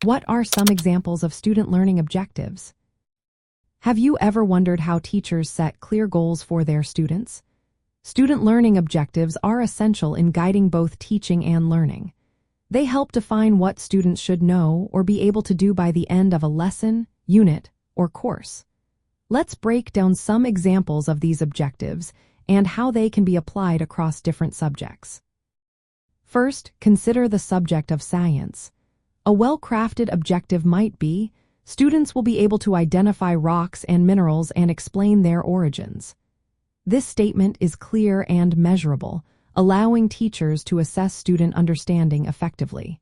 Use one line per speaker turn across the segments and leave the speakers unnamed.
What are some examples of student learning objectives? Have you ever wondered how teachers set clear goals for their students? Student learning objectives are essential in guiding both teaching and learning. They help define what students should know or be able to do by the end of a lesson, unit, or course. Let's break down some examples of these objectives and how they can be applied across different subjects. First, consider the subject of science. A well-crafted objective might be, students will be able to identify rocks and minerals and explain their origins. This statement is clear and measurable, allowing teachers to assess student understanding effectively.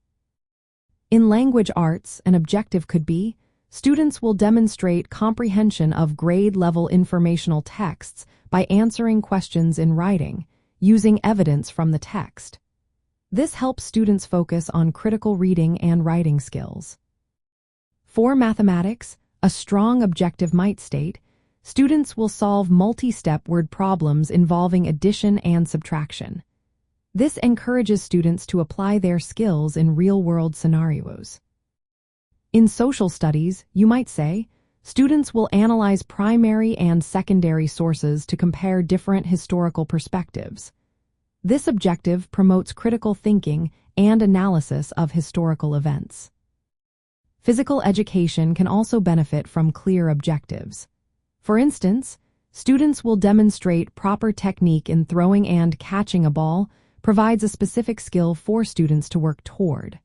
In language arts, an objective could be, students will demonstrate comprehension of grade-level informational texts by answering questions in writing, using evidence from the text. This helps students focus on critical reading and writing skills. For mathematics, a strong objective might state, students will solve multi-step word problems involving addition and subtraction. This encourages students to apply their skills in real-world scenarios. In social studies, you might say, students will analyze primary and secondary sources to compare different historical perspectives. This objective promotes critical thinking and analysis of historical events. Physical education can also benefit from clear objectives. For instance, students will demonstrate proper technique in throwing and catching a ball provides a specific skill for students to work toward.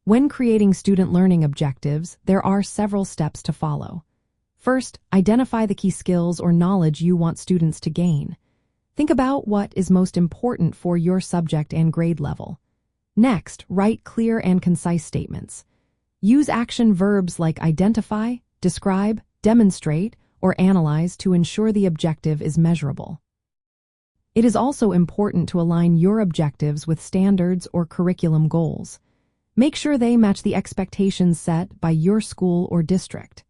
When creating student learning objectives, there are several steps to follow. First, identify the key skills or knowledge you want students to gain. Think about what is most important for your subject and grade level. Next, write clear and concise statements. Use action verbs like identify, describe, demonstrate, or analyze to ensure the objective is measurable. It is also important to align your objectives with standards or curriculum goals. Make sure they match the expectations set by your school or district.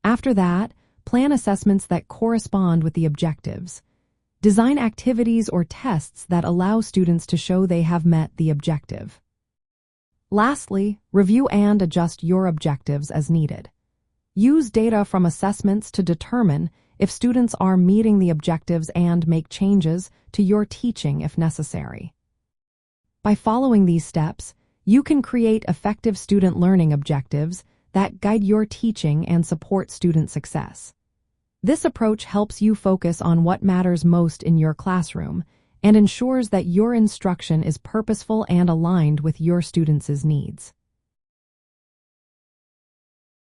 After that, plan assessments that correspond with the objectives. Design activities or tests that allow students to show they have met the objective. Lastly, review and adjust your objectives as needed. Use data from assessments to determine if students are meeting the objectives and make changes to your teaching if necessary. By following these steps, you can create effective student learning objectives that guide your teaching and support student success. This approach helps you focus on what matters most in your classroom and ensures that your instruction is purposeful and aligned with your students' needs.